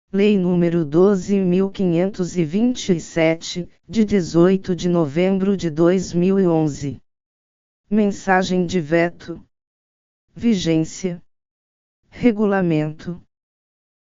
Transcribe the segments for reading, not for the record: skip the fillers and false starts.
Lei nº 12.527, de 18 de novembro de 2011. Mensagem de veto. Vigência. Regulamento.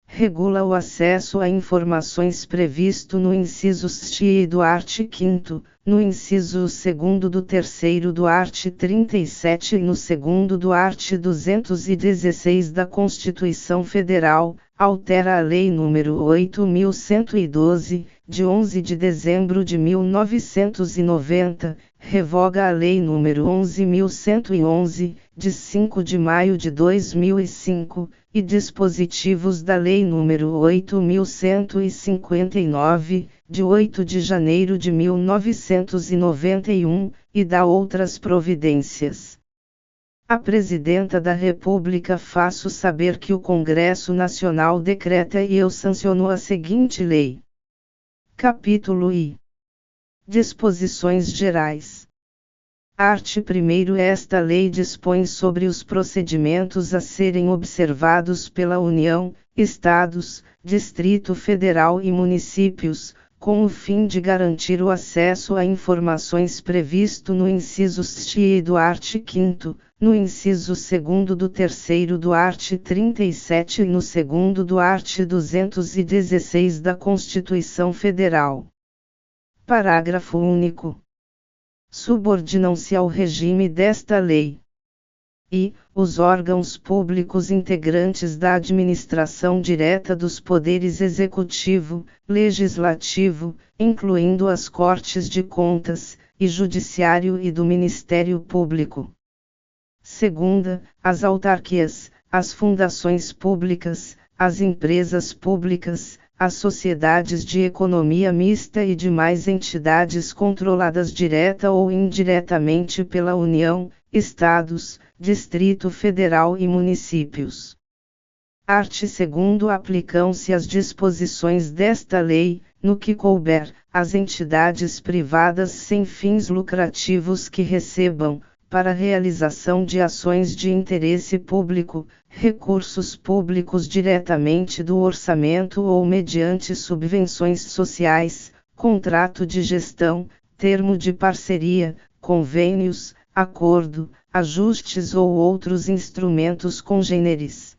Regula o acesso a informações previsto no inciso ST do art. 5º, no inciso 2º do 3º do art. 37 e no 2º do art. 216 da Constituição Federal, altera a Lei nº 8.112, de 11 de dezembro de 1990, revoga a Lei nº 11.111, de 5 de maio de 2005, e dispositivos da Lei nº 8.159, de 8 de janeiro de 1991, e dá outras providências. A Presidenta da República faço saber que o Congresso Nacional decreta e eu sanciono a seguinte lei. Capítulo I. Disposições Gerais. Art. 1º. Esta lei dispõe sobre os procedimentos a serem observados pela União, Estados, Distrito Federal e municípios, com o fim de garantir o acesso a informações previsto no inciso ST do art. 5º, no inciso 2º do 3º do art. 37 e no 2º do art. 216 da Constituição Federal. Parágrafo único. Subordinam-se ao regime desta lei. E, os órgãos públicos integrantes da administração direta dos poderes executivo, legislativo, incluindo as Cortes de Contas, e Judiciário e do Ministério Público. Segunda, as autarquias, as fundações públicas, as empresas públicas, as sociedades de economia mista e demais entidades controladas direta ou indiretamente pela União, Estados, Distrito Federal e municípios. Art. 2º. Aplicam-se as disposições desta lei, no que couber, às entidades privadas sem fins lucrativos que recebam, para realização de ações de interesse público, recursos públicos diretamente do orçamento ou mediante subvenções sociais, contrato de gestão, termo de parceria, convênios, acordo, ajustes ou outros instrumentos congêneres.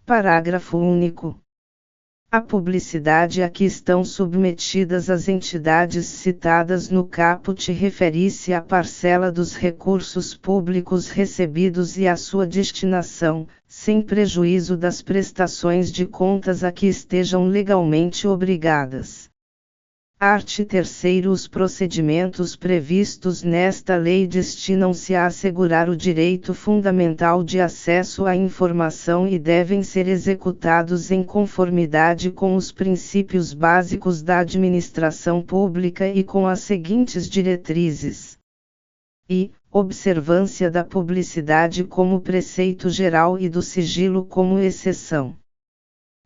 Parágrafo único. A publicidade a que estão submetidas as entidades citadas no caput refere-se à parcela dos recursos públicos recebidos e à sua destinação, sem prejuízo das prestações de contas a que estejam legalmente obrigadas. Art. 3º. Os procedimentos previstos nesta lei destinam-se a assegurar o direito fundamental de acesso à informação e devem ser executados em conformidade com os princípios básicos da administração pública e com as seguintes diretrizes. I. Observância da publicidade como preceito geral e do sigilo como exceção.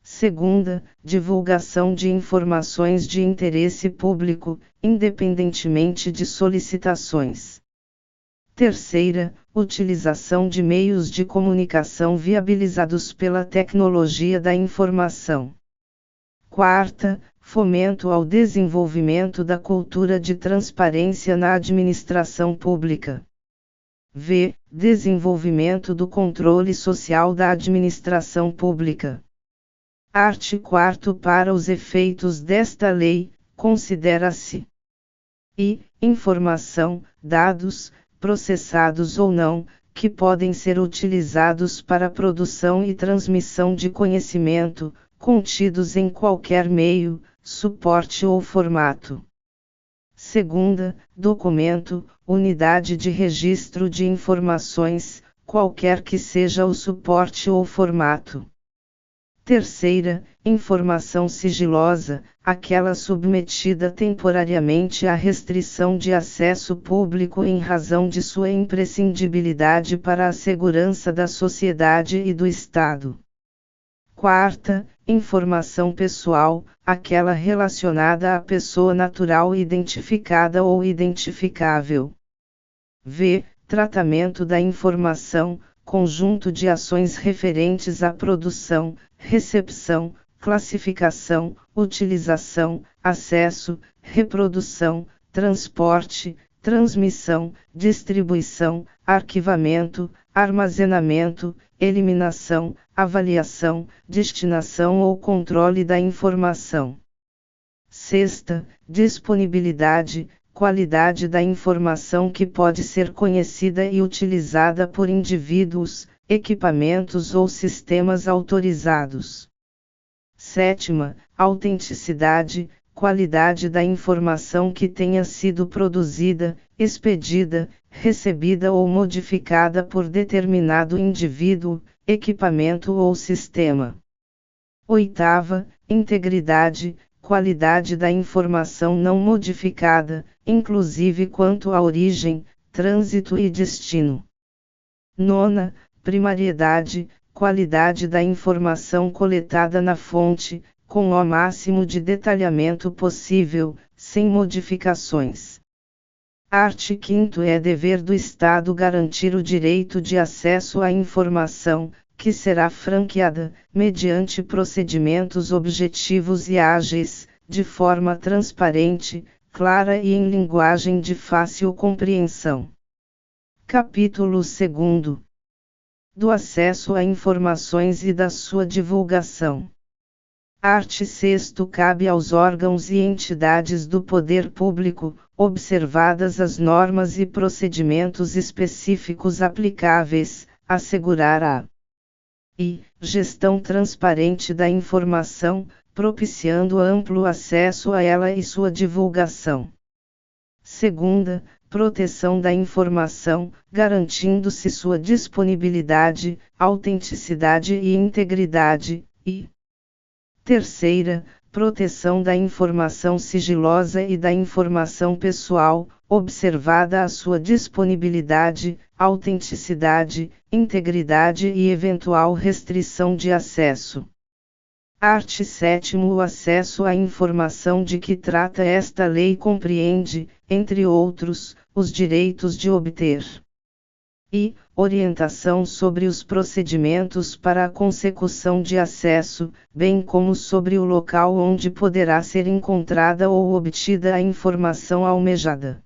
Segunda, divulgação de informações de interesse público, independentemente de solicitações. Terceira, utilização de meios de comunicação viabilizados pela tecnologia da informação. Quarta, fomento ao desenvolvimento da cultura de transparência na administração pública. V. Desenvolvimento do controle social da administração pública. Art. 4º. Para os efeitos desta lei, considera-se I. Informação, dados, processados ou não, que podem ser utilizados para produção e transmissão de conhecimento, contidos em qualquer meio, suporte ou formato. Segunda, documento, unidade de registro de informações, qualquer que seja o suporte ou formato. Terceira, informação sigilosa, aquela submetida temporariamente à restrição de acesso público em razão de sua imprescindibilidade para a segurança da sociedade e do Estado. Quarta, informação pessoal, aquela relacionada à pessoa natural identificada ou identificável. V. Tratamento da informação, conjunto de ações referentes à produção, recepção, classificação, utilização, acesso, reprodução, transporte, transmissão, distribuição, arquivamento, armazenamento, eliminação, avaliação, destinação ou controle da informação. Sexta, disponibilidade, qualidade da informação que pode ser conhecida e utilizada por indivíduos, equipamentos ou sistemas autorizados. Sétima, autenticidade, qualidade da informação que tenha sido produzida, expedida, recebida ou modificada por determinado indivíduo, equipamento ou sistema. Oitava, integridade, qualidade da informação não modificada, inclusive quanto à origem, trânsito e destino. Nona, primariedade, qualidade da informação coletada na fonte, com o máximo de detalhamento possível, sem modificações. Art. 5º é dever do Estado garantir o direito de acesso à informação, que será franqueada, mediante procedimentos objetivos e ágeis, de forma transparente, clara e em linguagem de fácil compreensão. Capítulo 2. Do acesso a informações e da sua divulgação. Art. 6º cabe aos órgãos e entidades do poder público, observadas as normas e procedimentos específicos aplicáveis, assegurar a gestão transparente da informação, propiciando amplo acesso a ela e sua divulgação. Segunda, proteção da informação, garantindo-se sua disponibilidade, autenticidade e integridade, e terceira, proteção da informação sigilosa e da informação pessoal, observada a sua disponibilidade, autenticidade, integridade e eventual restrição de acesso. Art. 7º O acesso à informação de que trata esta lei compreende, entre outros, os direitos de obter e orientação sobre os procedimentos para a consecução de acesso, bem como sobre o local onde poderá ser encontrada ou obtida a informação almejada.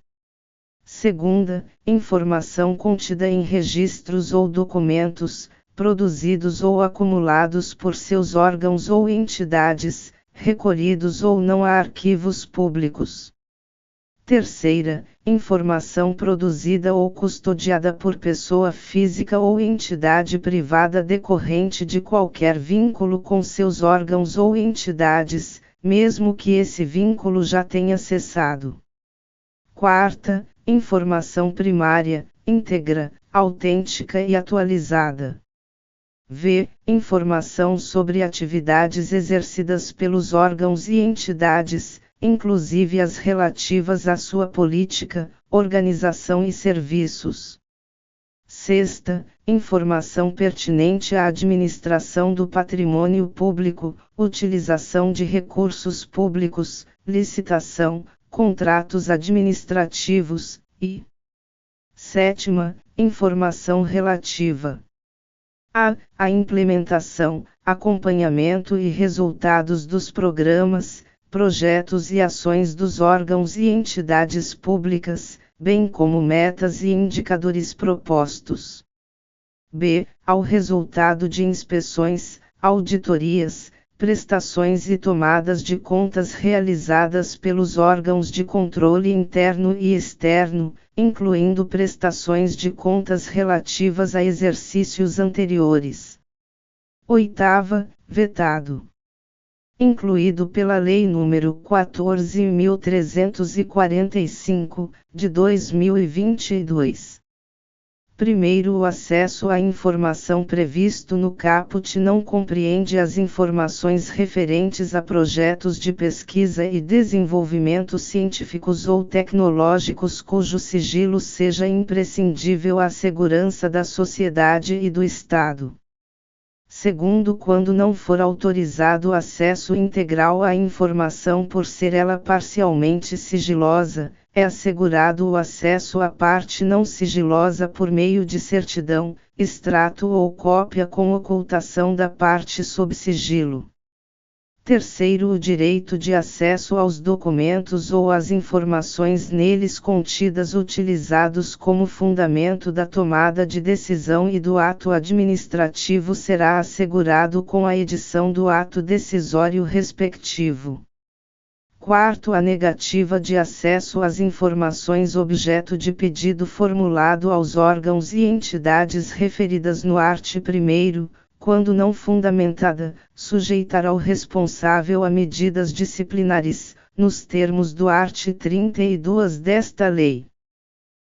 Segunda, informação contida em registros ou documentos, produzidos ou acumulados por seus órgãos ou entidades, recolhidos ou não a arquivos públicos. Terceira, informação produzida ou custodiada por pessoa física ou entidade privada decorrente de qualquer vínculo com seus órgãos ou entidades, mesmo que esse vínculo já tenha cessado. Quarta, informação primária, íntegra, autêntica e atualizada. V. Informação sobre atividades exercidas pelos órgãos e entidades, inclusive as relativas à sua política, organização e serviços. Sexta, informação pertinente à administração do patrimônio público, utilização de recursos públicos, licitação, contratos administrativos, e sétima, informação relativa a implementação, acompanhamento e resultados dos programas, projetos e ações dos órgãos e entidades públicas, bem como metas e indicadores propostos. B. Ao resultado de inspeções, auditorias, prestações e tomadas de contas realizadas pelos órgãos de controle interno e externo, incluindo prestações de contas relativas a exercícios anteriores. Oitava, vetado. Incluído pela Lei nº 14.345, de 2022. Primeiro, o acesso à informação previsto no caput não compreende as informações referentes a projetos de pesquisa e desenvolvimento científicos ou tecnológicos cujo sigilo seja imprescindível à segurança da sociedade e do Estado. Segundo, quando não for autorizado o acesso integral à informação por ser ela parcialmente sigilosa, é assegurado o acesso à parte não sigilosa por meio de certidão, extrato ou cópia com ocultação da parte sob sigilo. Terceiro, o direito de acesso aos documentos ou às informações neles contidas utilizados como fundamento da tomada de decisão e do ato administrativo será assegurado com a edição do ato decisório respectivo. Quarto, a negativa de acesso às informações objeto de pedido formulado aos órgãos e entidades referidas no art. 1º, quando não fundamentada, sujeitará o responsável a medidas disciplinares, nos termos do art. 32 desta lei.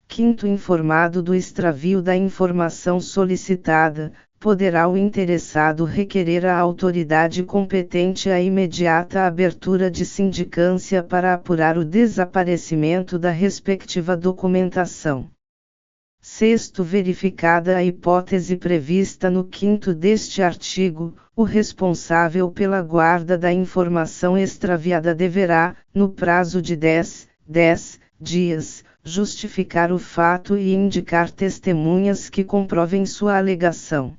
Quinto, informado do extravio da informação solicitada, poderá o interessado requerer à autoridade competente a imediata abertura de sindicância para apurar o desaparecimento da respectiva documentação. Sexto, verificada a hipótese prevista no 5º deste artigo, o responsável pela guarda da informação extraviada deverá, no prazo de 10 dias, justificar o fato e indicar testemunhas que comprovem sua alegação.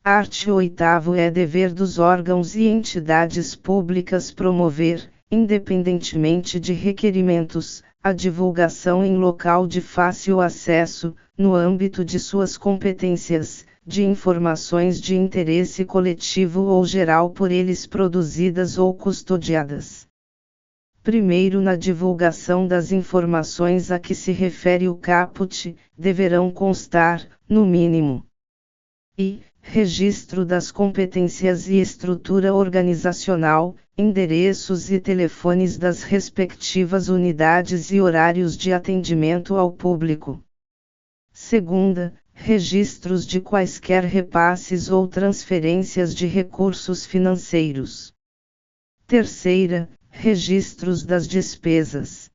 Art. 8º, é dever dos órgãos e entidades públicas promover, independentemente de requerimentos, a divulgação em local de fácil acesso, no âmbito de suas competências, de informações de interesse coletivo ou geral por eles produzidas ou custodiadas. Primeiro, na divulgação das informações a que se refere o caput, deverão constar, no mínimo, registro das competências e estrutura organizacional, endereços e telefones das respectivas unidades e horários de atendimento ao público. Segunda, registros de quaisquer repasses ou transferências de recursos financeiros. Terceira, registros das despesas.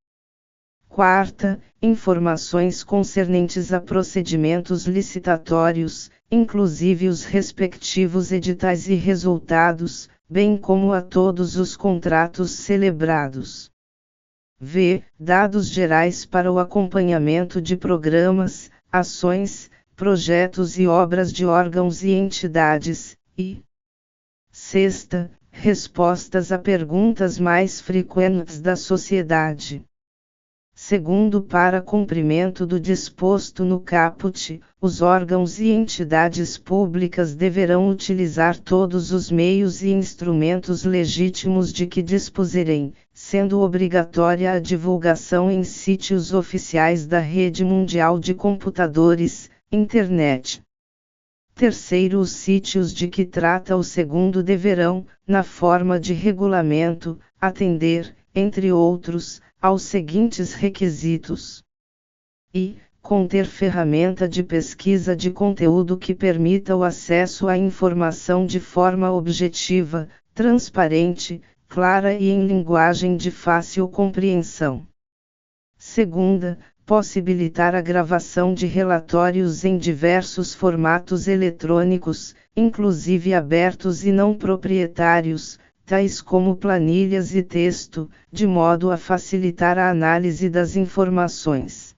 Quarta, informações concernentes a procedimentos licitatórios, inclusive os respectivos editais e resultados, bem como a todos os contratos celebrados. V. Dados gerais para o acompanhamento de programas, ações, projetos e obras de órgãos e entidades, e sexta, respostas a perguntas mais frequentes da sociedade. Segundo, para cumprimento do disposto no caput, os órgãos e entidades públicas deverão utilizar todos os meios e instrumentos legítimos de que dispuserem, sendo obrigatória a divulgação em sítios oficiais da Rede Mundial de Computadores, Internet. Terceiro, os sítios de que trata o segundo deverão, na forma de regulamento, atender, entre outros, aos seguintes requisitos: conter ferramenta de pesquisa de conteúdo que permita o acesso à informação de forma objetiva, transparente, clara e em linguagem de fácil compreensão. Segunda, possibilitar a gravação de relatórios em diversos formatos eletrônicos, inclusive abertos e não proprietários, tais como planilhas e texto, de modo a facilitar a análise das informações.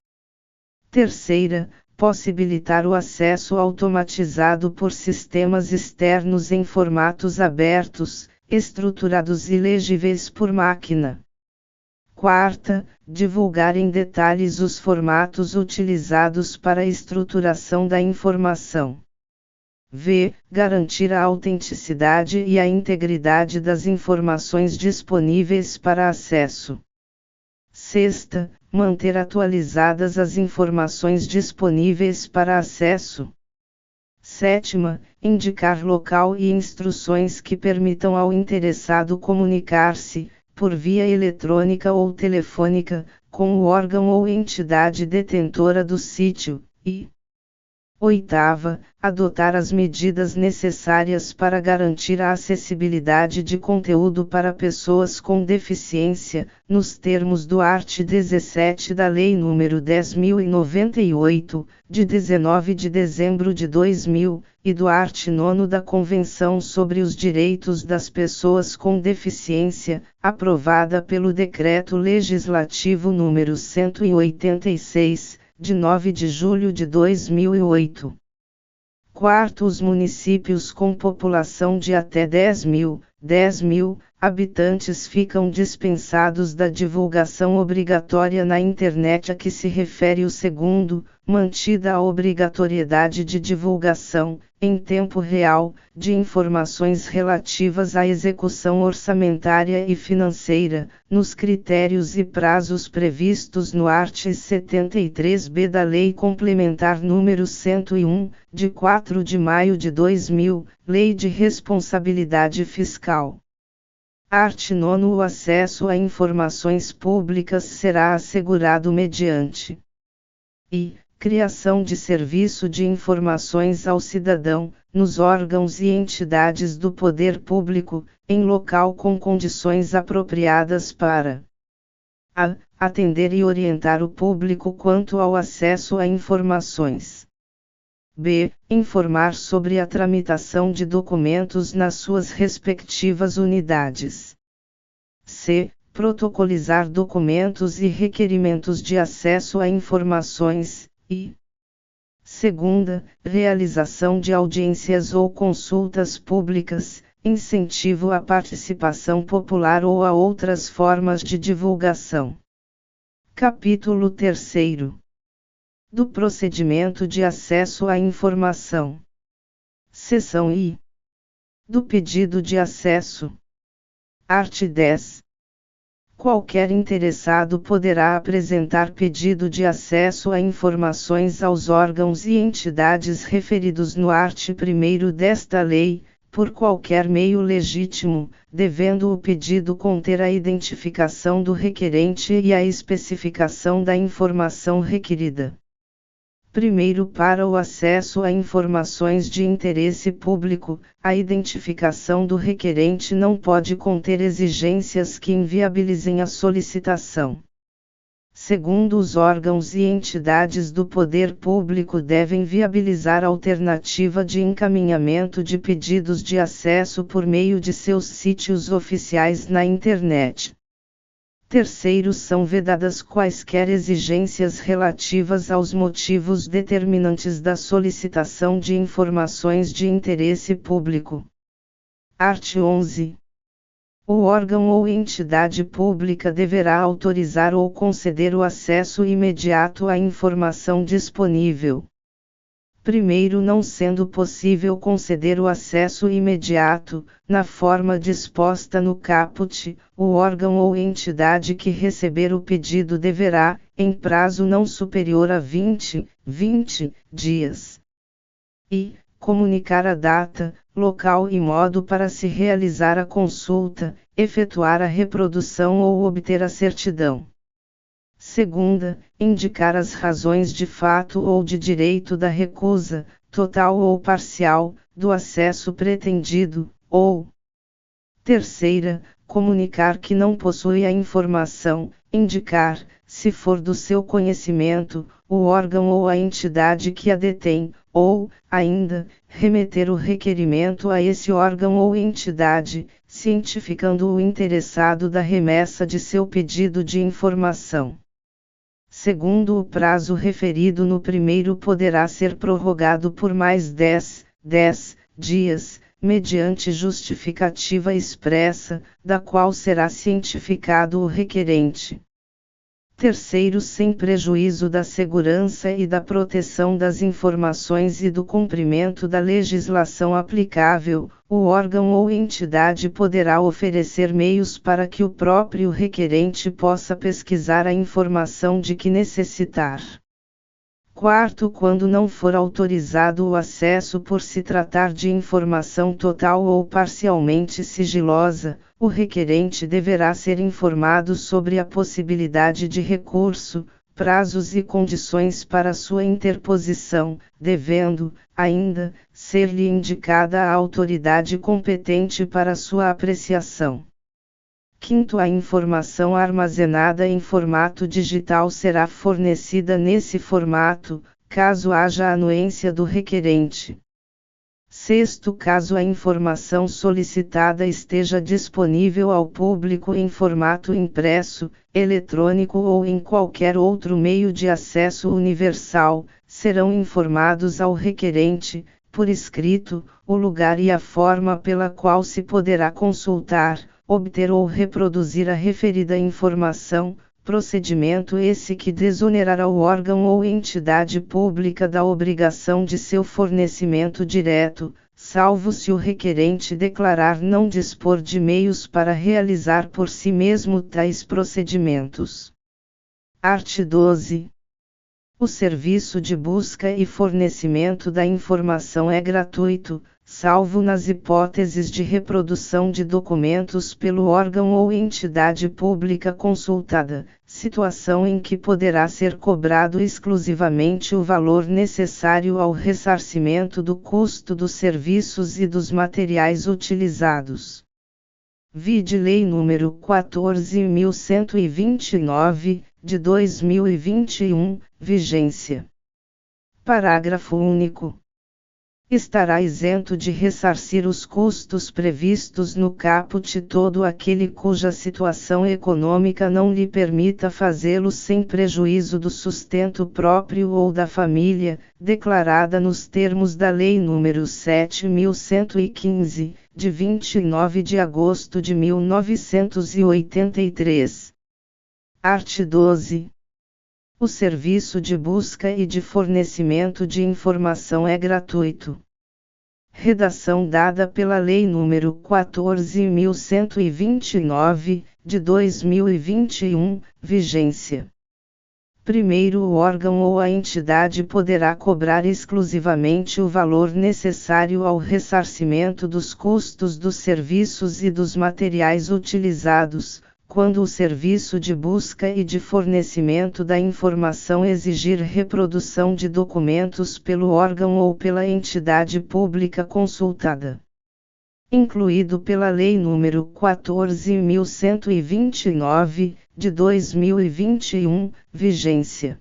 Terceira, possibilitar o acesso automatizado por sistemas externos em formatos abertos, estruturados e legíveis por máquina. Quarta, divulgar em detalhes os formatos utilizados para a estruturação da informação. V. Garantir a autenticidade e a integridade das informações disponíveis para acesso. Sexta, manter atualizadas as informações disponíveis para acesso. Sétima, indicar local e instruções que permitam ao interessado comunicar-se, por via eletrônica ou telefônica, com o órgão ou entidade detentora do sítio, e oitava, adotar as medidas necessárias para garantir a acessibilidade de conteúdo para pessoas com deficiência, nos termos do art. 17 da Lei nº 10.098, de 19 de dezembro de 2000, e do art. 9 da Convenção sobre os Direitos das Pessoas com Deficiência, aprovada pelo Decreto Legislativo nº 186, de 9 de julho de 2008. Quarto, os municípios com população de até 10.000, 10.000 habitantes ficam dispensados da divulgação obrigatória na Internet a que se refere o segundo, mantida a obrigatoriedade de divulgação, em tempo real, de informações relativas à execução orçamentária e financeira, nos critérios e prazos previstos no art. 73b da Lei Complementar nº 101, de 4 de maio de 2000, Lei de Responsabilidade Fiscal. Art. 9. O acesso a informações públicas será assegurado mediante criação de serviço de informações ao cidadão, nos órgãos e entidades do poder público, em local com condições apropriadas para atender e orientar o público quanto ao acesso a informações. B. Informar sobre a tramitação de documentos nas suas respectivas unidades. C. Protocolizar documentos e requerimentos de acesso a informações, e segunda, realização de audiências ou consultas públicas, incentivo à participação popular ou a outras formas de divulgação. Capítulo 3º. Do procedimento de acesso à informação. Seção I. Do pedido de acesso. Art. 10. Qualquer interessado poderá apresentar pedido de acesso a informações aos órgãos e entidades referidos no art. 1º desta lei, por qualquer meio legítimo, devendo o pedido conter a identificação do requerente e a especificação da informação requerida. Primeiro, para o acesso a informações de interesse público, a identificação do requerente não pode conter exigências que inviabilizem a solicitação. Segundo, os órgãos e entidades do poder público devem viabilizar alternativa de encaminhamento de pedidos de acesso por meio de seus sítios oficiais na Internet. Terceiro, são vedadas quaisquer exigências relativas aos motivos determinantes da solicitação de informações de interesse público. Art. 11. O órgão ou entidade pública deverá autorizar ou conceder o acesso imediato à informação disponível. Primeiro, não sendo possível conceder o acesso imediato, na forma disposta no caput, o órgão ou entidade que receber o pedido deverá, em prazo não superior a 20 dias, comunicar a data, local e modo para se realizar a consulta, efetuar a reprodução ou obter a certidão. Segunda, indicar as razões de fato ou de direito da recusa, total ou parcial, do acesso pretendido, ou. Terceira, comunicar que não possui a informação, indicar, se for do seu conhecimento, o órgão ou a entidade que a detém, ou, ainda, remeter o requerimento a esse órgão ou entidade, cientificando o interessado da remessa de seu pedido de informação. Segundo, o prazo referido no primeiro poderá ser prorrogado por mais 10 dias, mediante justificativa expressa, da qual será cientificado o requerente. Terceiro, sem prejuízo da segurança e da proteção das informações e do cumprimento da legislação aplicável, o órgão ou entidade poderá oferecer meios para que o próprio requerente possa pesquisar a informação de que necessitar. Quarto, quando não for autorizado o acesso por se tratar de informação total ou parcialmente sigilosa, o requerente deverá ser informado sobre a possibilidade de recurso, prazos e condições para sua interposição, devendo, ainda, ser-lhe indicada a autoridade competente para sua apreciação. Quinto, a informação armazenada em formato digital será fornecida nesse formato, caso haja anuência do requerente. Sexto, caso a informação solicitada esteja disponível ao público em formato impresso, eletrônico ou em qualquer outro meio de acesso universal, serão informados ao requerente, por escrito, o lugar e a forma pela qual se poderá consultar, obter ou reproduzir a referida informação, procedimento esse que desonerará o órgão ou entidade pública da obrigação de seu fornecimento direto, salvo se o requerente declarar não dispor de meios para realizar por si mesmo tais procedimentos. Art. 12. O serviço de busca e fornecimento da informação é gratuito, salvo nas hipóteses de reprodução de documentos pelo órgão ou entidade pública consultada, situação em que poderá ser cobrado exclusivamente o valor necessário ao ressarcimento do custo dos serviços e dos materiais utilizados. Vide Lei nº 14.129, de 2021, vigência. Parágrafo único. Estará isento de ressarcir os custos previstos no caput todo aquele cuja situação econômica não lhe permita fazê-lo sem prejuízo do sustento próprio ou da família, declarada nos termos da Lei nº 7.115, de 29 de agosto de 1983. Art. 12. O serviço de busca e de fornecimento de informação é gratuito. Redação dada pela Lei nº 14.129, de 2021, vigência. Primeiro, o órgão ou a entidade poderá cobrar exclusivamente o valor necessário ao ressarcimento dos custos dos serviços e dos materiais utilizados, quando o serviço de busca e de fornecimento da informação exigir reprodução de documentos pelo órgão ou pela entidade pública consultada. Incluído pela Lei nº 14.129, de 2021, vigência.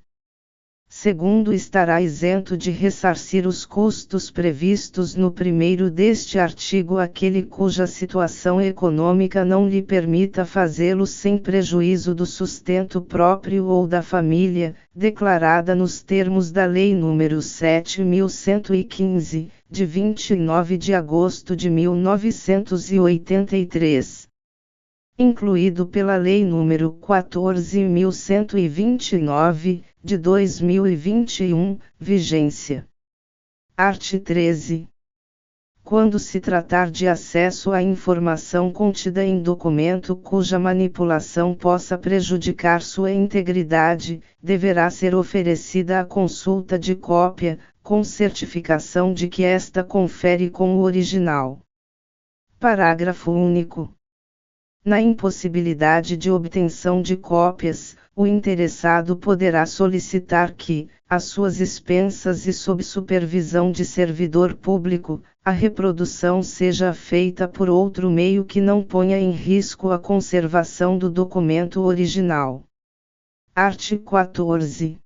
Segundo, estará isento de ressarcir os custos previstos no primeiro deste artigo aquele cuja situação econômica não lhe permita fazê-lo sem prejuízo do sustento próprio ou da família, declarada nos termos da Lei nº 7.115, de 29 de agosto de 1983. Incluído pela Lei nº 14.129, de 2021, vigência. Art. 13. Quando se tratar de acesso à informação contida em documento cuja manipulação possa prejudicar sua integridade, deverá ser oferecida a consulta de cópia, com certificação de que esta confere com o original. Parágrafo único. Na impossibilidade de obtenção de cópias, o interessado poderá solicitar que, às suas expensas e sob supervisão de servidor público, a reprodução seja feita por outro meio que não ponha em risco a conservação do documento original. Art. 14.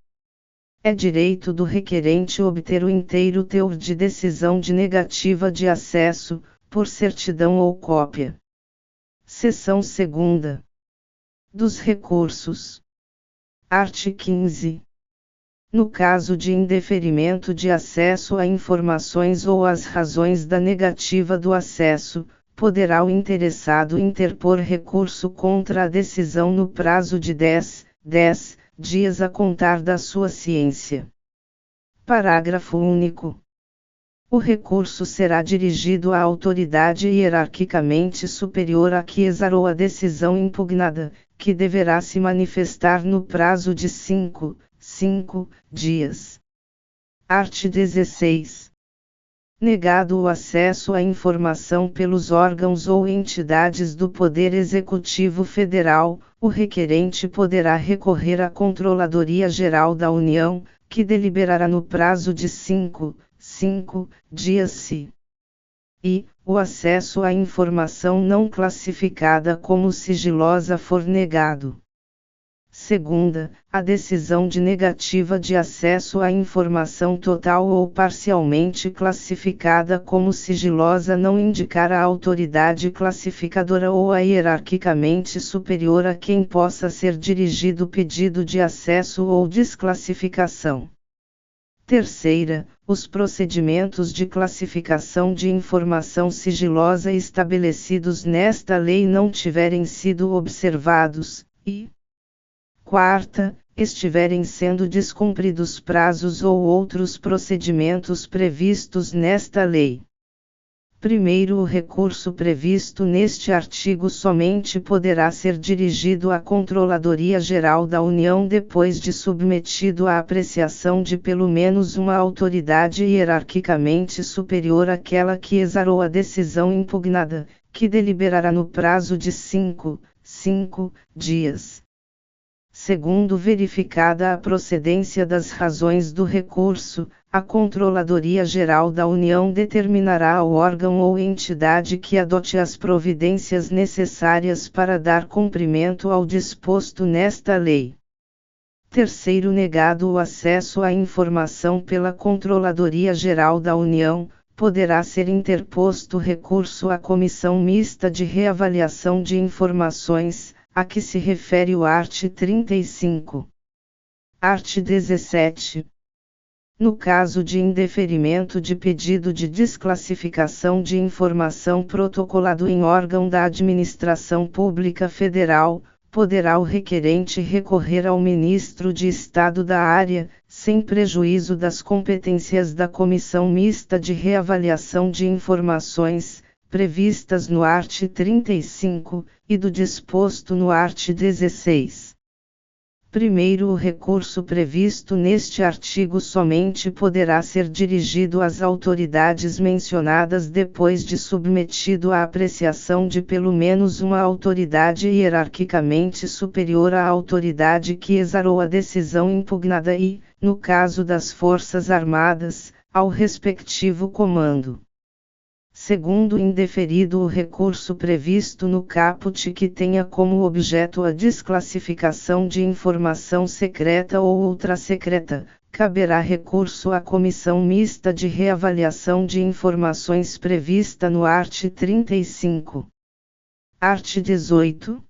É direito do requerente obter o inteiro teor de decisão de negativa de acesso, por certidão ou cópia. Seção 2ª. Dos recursos. Art. 15. No caso de indeferimento de acesso a informações ou as razões da negativa do acesso, poderá o interessado interpor recurso contra a decisão no prazo de 10 dias a contar da sua ciência. Parágrafo único. O recurso será dirigido à autoridade hierarquicamente superior a que exarou a decisão impugnada, que deverá se manifestar no prazo de 5 dias. Art. 16. Negado o acesso à informação pelos órgãos ou entidades do Poder Executivo Federal, o requerente poderá recorrer à Controladoria Geral da União, que deliberará no prazo de 5 dias se o acesso à informação não classificada como sigilosa for negado. Segunda, a decisão de negativa de acesso à informação total ou parcialmente classificada como sigilosa não indicar a autoridade classificadora ou a hierarquicamente superior a quem possa ser dirigido pedido de acesso ou desclassificação. Terceira, os procedimentos de classificação de informação sigilosa estabelecidos nesta lei não tiverem sido observados, e quarta, estiverem sendo descumpridos prazos ou outros procedimentos previstos nesta lei. Primeiro, o recurso previsto neste artigo somente poderá ser dirigido à Controladoria Geral da União depois de submetido à apreciação de pelo menos uma autoridade hierarquicamente superior àquela que exarou a decisão impugnada, que deliberará no prazo de 5 dias. Segundo, verificada a procedência das razões do recurso, a Controladoria Geral da União determinará ao órgão ou entidade que adote as providências necessárias para dar cumprimento ao disposto nesta lei. Terceiro, negado o acesso à informação pela Controladoria Geral da União, poderá ser interposto recurso à Comissão Mista de Reavaliação de Informações, a que se refere o art. 35. Art. 17. No caso de indeferimento de pedido de desclassificação de informação protocolado em órgão da Administração Pública Federal, poderá o requerente recorrer ao Ministro de Estado da área, sem prejuízo das competências da Comissão Mista de Reavaliação de Informações, previstas no art. 35, e do disposto no art. 16. Primeiro, o recurso previsto neste artigo somente poderá ser dirigido às autoridades mencionadas depois de submetido à apreciação de pelo menos uma autoridade hierarquicamente superior à autoridade que exarou a decisão impugnada e, no caso das Forças Armadas, ao respectivo comando. Segundo, indeferido o recurso previsto no caput que tenha como objeto a desclassificação de informação secreta ou ultrasecreta, caberá recurso à Comissão Mista de Reavaliação de Informações prevista no art. 35. Art. 18.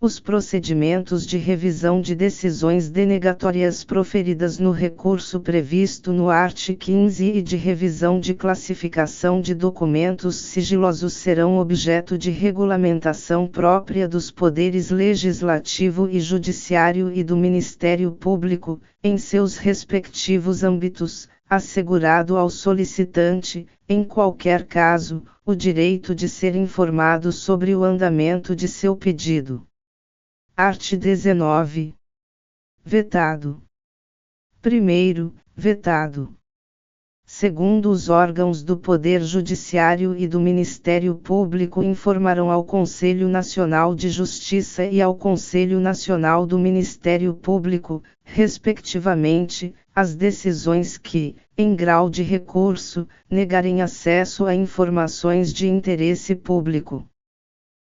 Os procedimentos de revisão de decisões denegatórias proferidas no recurso previsto no art. 15 e de revisão de classificação de documentos sigilosos serão objeto de regulamentação própria dos poderes legislativo e judiciário e do Ministério Público, em seus respectivos âmbitos, assegurado ao solicitante, em qualquer caso, o direito de ser informado sobre o andamento de seu pedido. Art. 19. Vetado. Primeiro, vetado. Segundo, os órgãos do Poder Judiciário e do Ministério Público informarão ao Conselho Nacional de Justiça e ao Conselho Nacional do Ministério Público, respectivamente, as decisões que, em grau de recurso, negarem acesso a informações de interesse público.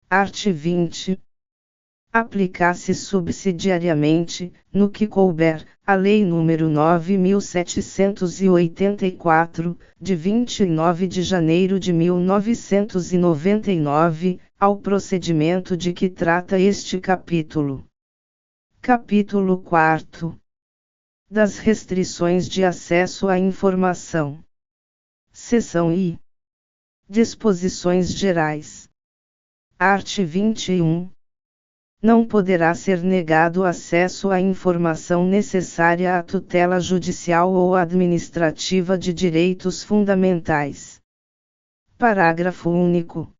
Art. 20. Aplicar-se subsidiariamente, no que couber, a Lei nº 9.784, de 29 de janeiro de 1999, ao procedimento de que trata este capítulo. Capítulo 4. Das restrições de acesso à informação. Seção I. Disposições gerais. Art. 21. Não poderá ser negado acesso à informação necessária à tutela judicial ou administrativa de direitos fundamentais. Parágrafo único.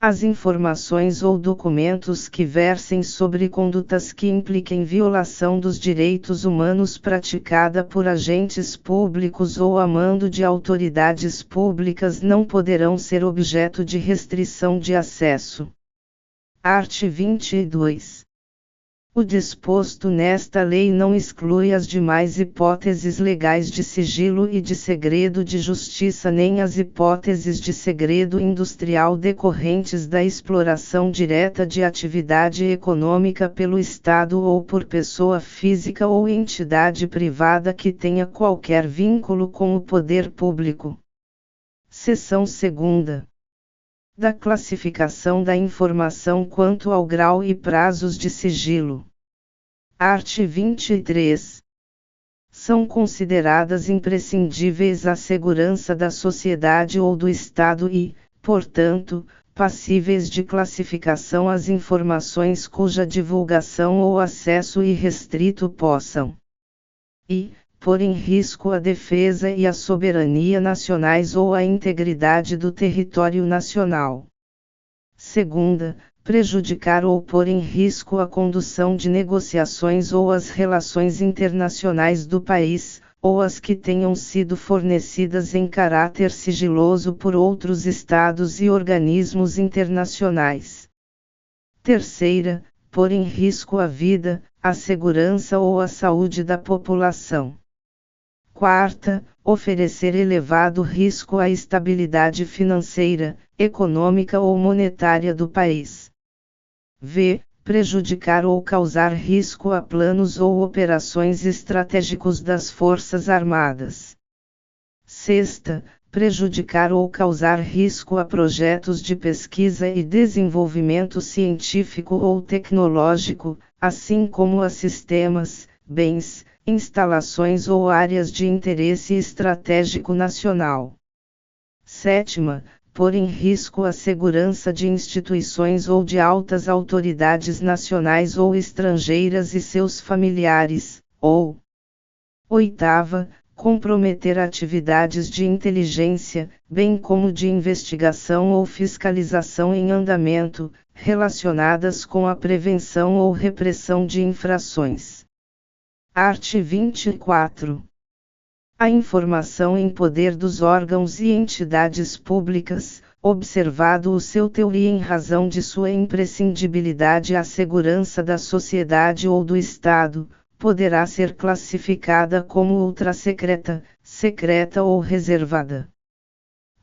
As informações ou documentos que versem sobre condutas que impliquem violação dos direitos humanos praticada por agentes públicos ou a mando de autoridades públicas não poderão ser objeto de restrição de acesso. Art. 22. O disposto nesta lei não exclui as demais hipóteses legais de sigilo e de segredo de justiça nem as hipóteses de segredo industrial decorrentes da exploração direta de atividade econômica pelo Estado ou por pessoa física ou entidade privada que tenha qualquer vínculo com o poder público. Seção 2ª. Da classificação da informação quanto ao grau e prazos de sigilo. Art. 23. são consideradas imprescindíveis à segurança da sociedade ou do Estado e, portanto, passíveis de classificação as informações cuja divulgação ou acesso irrestrito possam pôr em risco a defesa e a soberania nacionais ou a integridade do território nacional. Segunda, prejudicar ou pôr em risco a condução de negociações ou as relações internacionais do país, ou as que tenham sido fornecidas em caráter sigiloso por outros estados e organismos internacionais. Terceira, pôr em risco a vida, a segurança ou a saúde da população. Quarta, oferecer elevado risco à estabilidade financeira, econômica ou monetária do país. Prejudicar ou causar risco a planos ou operações estratégicos das Forças Armadas. Sexta, prejudicar ou causar risco a projetos de pesquisa e desenvolvimento científico ou tecnológico, assim como a sistemas, bens, instalações ou áreas de interesse estratégico nacional. Sétima, pôr em risco a segurança de instituições ou de altas autoridades nacionais ou estrangeiras e seus familiares, ou. Oitava, comprometer atividades de inteligência, bem como de investigação ou fiscalização em andamento, relacionadas com a prevenção ou repressão de infrações. Art. 24. A informação em poder dos órgãos e entidades públicas, observado o seu teor e em razão de sua imprescindibilidade à segurança da sociedade ou do Estado, poderá ser classificada como ultrasecreta, secreta ou reservada.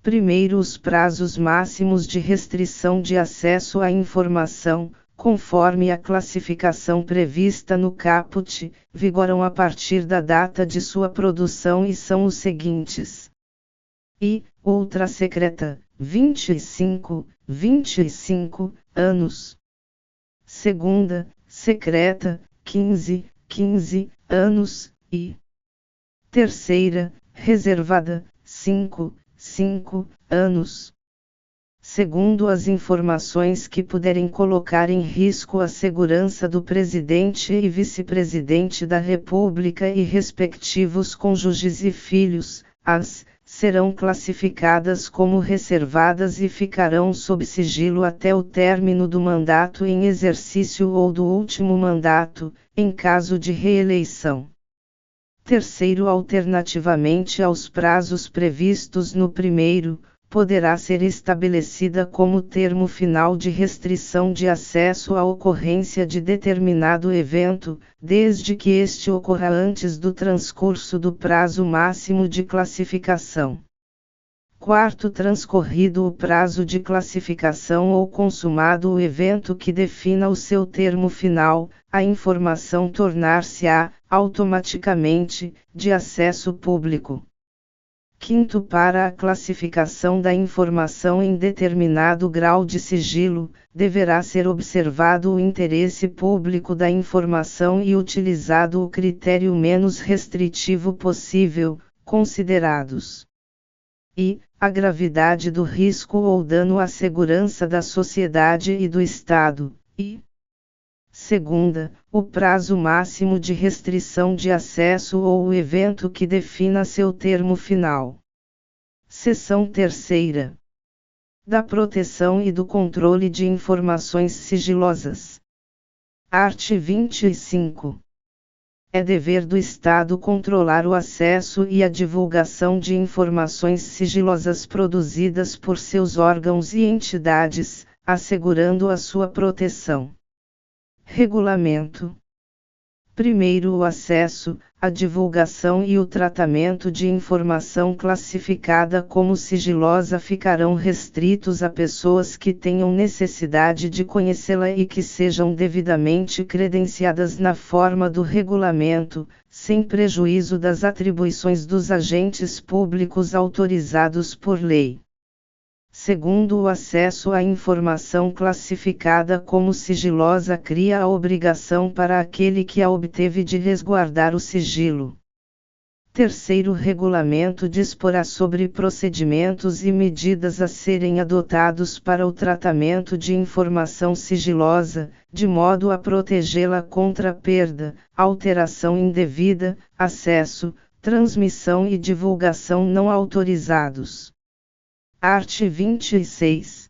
Primeiro, os prazos máximos de restrição de acesso à informação, conforme a classificação prevista no caput, vigoram a partir da data de sua produção e são os seguintes: ultrasecreta, 25 anos. Segunda, secreta, 15 anos, e terceira, reservada, 5 anos. Segundo as informações que puderem colocar em risco a segurança do presidente e vice-presidente da República e respectivos cônjuges e filhos, serão classificadas como reservadas e ficarão sob sigilo até o término do mandato em exercício ou do último mandato, em caso de reeleição. Terceiro, alternativamente aos prazos previstos no primeiro, poderá ser estabelecida como termo final de restrição de acesso à ocorrência de determinado evento, desde que este ocorra antes do transcurso do prazo máximo de classificação. Quarto, transcorrido o prazo de classificação ou consumado o evento que defina o seu termo final, a informação tornar-se-á, automaticamente, de acesso público. Quinto, para a classificação da informação em determinado grau de sigilo, deverá ser observado o interesse público da informação e utilizado o critério menos restritivo possível, considerados a gravidade do risco ou dano à segurança da sociedade e do Estado, segunda, o prazo máximo de restrição de acesso ou o evento que defina seu termo final. Seção terceira. Da proteção e do controle de informações sigilosas. Art. 25. É dever do Estado controlar o acesso e a divulgação de informações sigilosas produzidas por seus órgãos e entidades, assegurando a sua proteção. Regulamento. Primeiro, o acesso, a divulgação e o tratamento de informação classificada como sigilosa ficarão restritos a pessoas que tenham necessidade de conhecê-la e que sejam devidamente credenciadas na forma do regulamento, sem prejuízo das atribuições dos agentes públicos autorizados por lei. Segundo, o acesso à informação classificada como sigilosa cria a obrigação para aquele que a obteve de resguardar o sigilo. Terceiro regulamento disporá sobre procedimentos e medidas a serem adotados para o tratamento de informação sigilosa, de modo a protegê-la contra perda, alteração indevida, acesso, transmissão e divulgação não autorizados. Art. 26.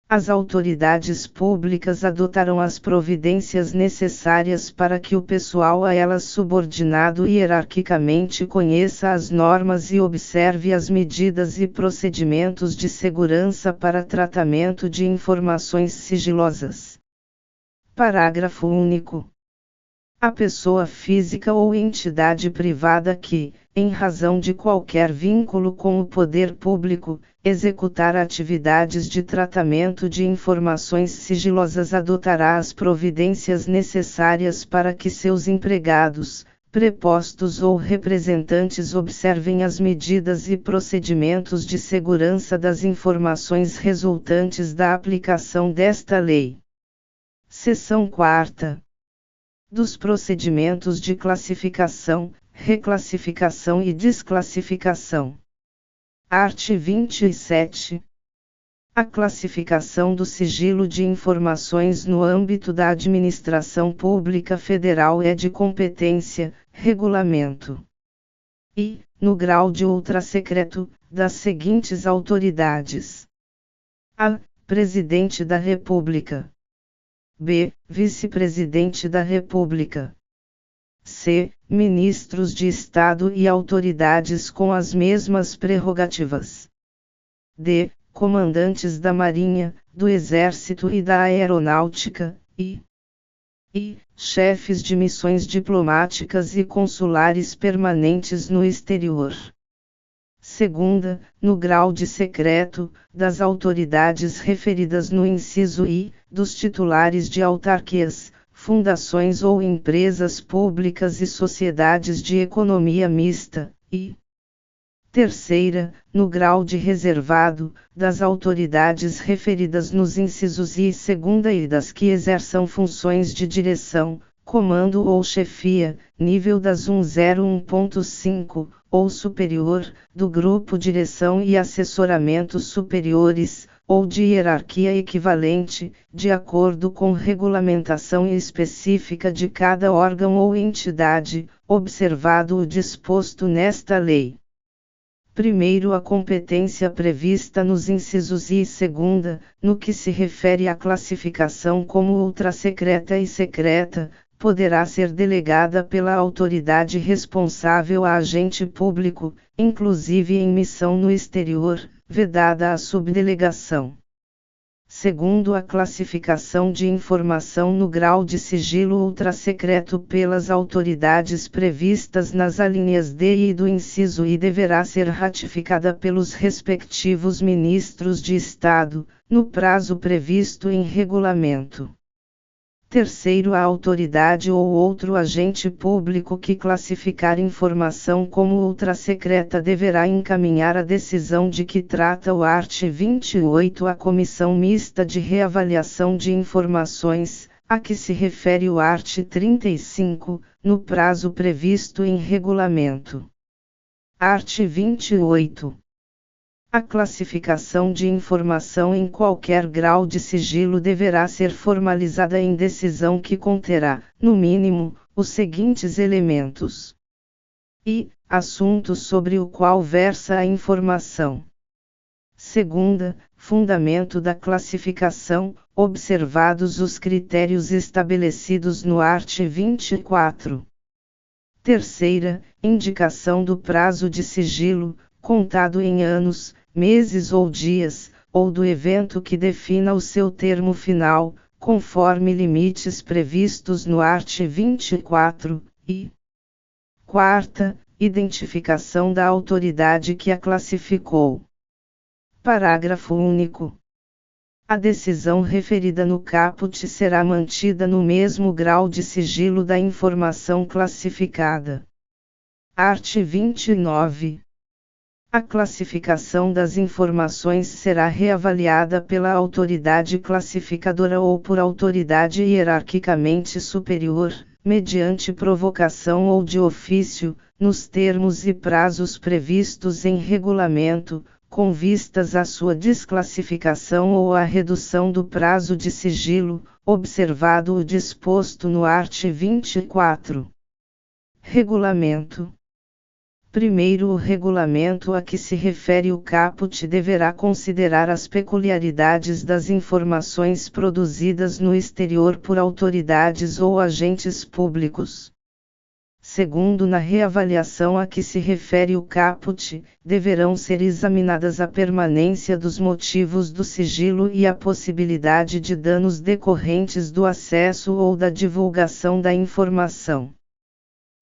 As autoridades públicas adotarão as providências necessárias para que o pessoal a elas subordinado hierarquicamente conheça as normas e observe as medidas e procedimentos de segurança para tratamento de informações sigilosas. Parágrafo único. A pessoa física ou entidade privada que, em razão de qualquer vínculo com o poder público, executar atividades de tratamento de informações sigilosas adotará as providências necessárias para que seus empregados, prepostos ou representantes observem as medidas e procedimentos de segurança das informações resultantes da aplicação desta lei. Seção 4ª. Dos procedimentos de classificação, reclassificação e desclassificação. Art. 27. A classificação do sigilo de informações no âmbito da administração pública federal é de competência, regulamento e, no grau de ultrasecreto, das seguintes autoridades: a. Presidente da República. B. Vice-Presidente da República. C. Ministros de Estado e autoridades com as mesmas prerrogativas. D. Comandantes da Marinha, do Exército e da Aeronáutica, e chefes de missões diplomáticas e consulares permanentes no exterior. Segunda, no grau de secreto, das autoridades referidas no inciso I, dos titulares de autarquias, fundações ou empresas públicas e sociedades de economia mista, e terceira, no grau de reservado, das autoridades referidas nos incisos I e segunda e das que exerçam funções de direção, comando ou chefia, nível das 101.5, ou superior, do grupo direção e assessoramento superiores, ou de hierarquia equivalente, de acordo com regulamentação específica de cada órgão ou entidade, observado o disposto nesta lei. Primeiro, a competência prevista nos incisos I e segunda, no que se refere à classificação como ultrasecreta e secreta, poderá ser delegada pela autoridade responsável a agente público, inclusive em missão no exterior, vedada a subdelegação. Segundo, a classificação de informação no grau de sigilo ultrasecreto pelas autoridades previstas nas alíneas D e I do inciso I deverá ser ratificada pelos respectivos ministros de Estado, no prazo previsto em regulamento. Terceiro, a autoridade ou outro agente público que classificar informação como ultrasecreta deverá encaminhar a decisão de que trata o art. 28 à Comissão Mista de Reavaliação de Informações, a que se refere o art. 35, no prazo previsto em regulamento. Art. 28. A classificação de informação em qualquer grau de sigilo deverá ser formalizada em decisão que conterá, no mínimo, os seguintes elementos: I. Assunto sobre o qual versa a informação. Segunda, fundamento da classificação, observados os critérios estabelecidos no art. 24. Terceira, indicação do prazo de sigilo, contado em anos, meses ou dias, ou do evento que defina o seu termo final, conforme limites previstos no art. 24, e quarta, identificação da autoridade que a classificou. Parágrafo único. A decisão referida no caput será mantida no mesmo grau de sigilo da informação classificada. Art. 29. A classificação das informações será reavaliada pela autoridade classificadora ou por autoridade hierarquicamente superior, mediante provocação ou de ofício, nos termos e prazos previstos em regulamento, com vistas à sua desclassificação ou à redução do prazo de sigilo, observado o disposto no art. 24. Regulamento. Primeiro, o regulamento a que se refere o caput deverá considerar as peculiaridades das informações produzidas no exterior por autoridades ou agentes públicos. Segundo, na reavaliação a que se refere o caput, deverão ser examinadas a permanência dos motivos do sigilo e a possibilidade de danos decorrentes do acesso ou da divulgação da informação.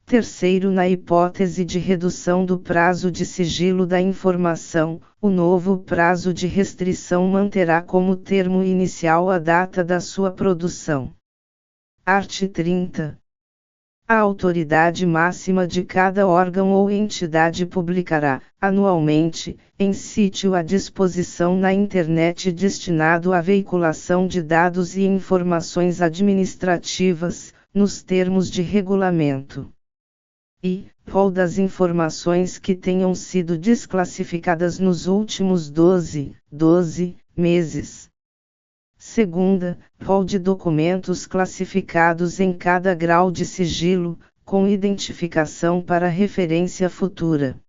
Terceiro, na hipótese de redução do prazo de sigilo da informação, o novo prazo de restrição manterá como termo inicial a data da sua produção. Art. 30. A autoridade máxima de cada órgão ou entidade publicará, anualmente, em sítio à disposição na Internet destinado à veiculação de dados e informações administrativas, nos termos de regulamento. E, rol das informações que tenham sido desclassificadas nos últimos 12 meses. Segunda, rol de documentos classificados em cada grau de sigilo, com identificação para referência futura.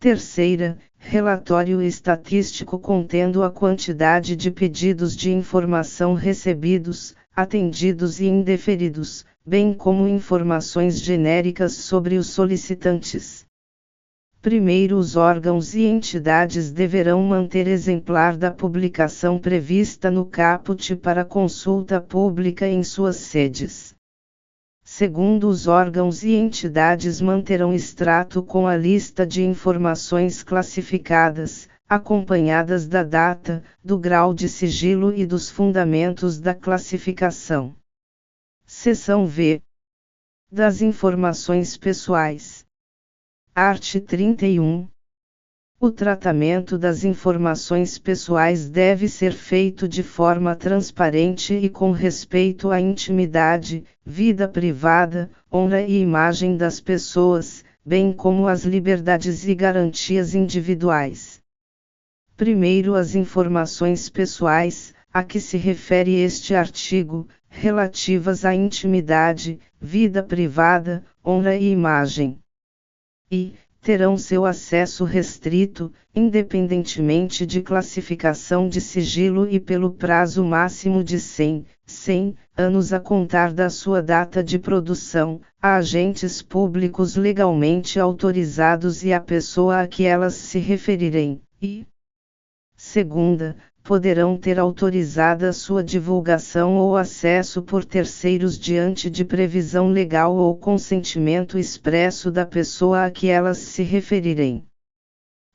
Terceira, relatório estatístico contendo a quantidade de pedidos de informação recebidos, atendidos e indeferidos, bem como informações genéricas sobre os solicitantes. Primeiro, os órgãos e entidades deverão manter exemplar da publicação prevista no caput para consulta pública em suas sedes. Segundo, os órgãos e entidades manterão extrato com a lista de informações classificadas, acompanhadas da data, do grau de sigilo e dos fundamentos da classificação. Seção V. Das informações pessoais. Art. 31. O tratamento das informações pessoais deve ser feito de forma transparente e com respeito à intimidade, vida privada, honra e imagem das pessoas, bem como às liberdades e garantias individuais. Primeiro, as informações pessoais, a que se refere este artigo, relativas à intimidade, vida privada, honra e imagem. E, terão seu acesso restrito, independentemente de classificação de sigilo e pelo prazo máximo de 100 anos a contar da sua data de produção, a agentes públicos legalmente autorizados e à pessoa a que elas se referirem, e, segunda, poderão ter autorizada sua divulgação ou acesso por terceiros diante de previsão legal ou consentimento expresso da pessoa a que elas se referirem.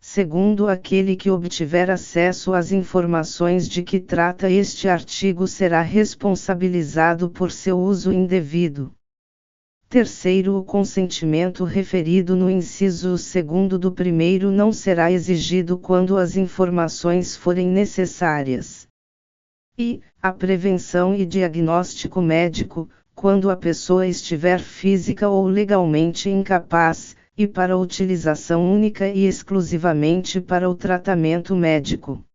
Segundo, aquele que obtiver acesso às informações de que trata este artigo será responsabilizado por seu uso indevido. Terceiro, o consentimento referido no inciso 2º do primeiro não será exigido quando as informações forem necessárias. E, a prevenção e diagnóstico médico, quando a pessoa estiver física ou legalmente incapaz, e para utilização única e exclusivamente para o tratamento médico.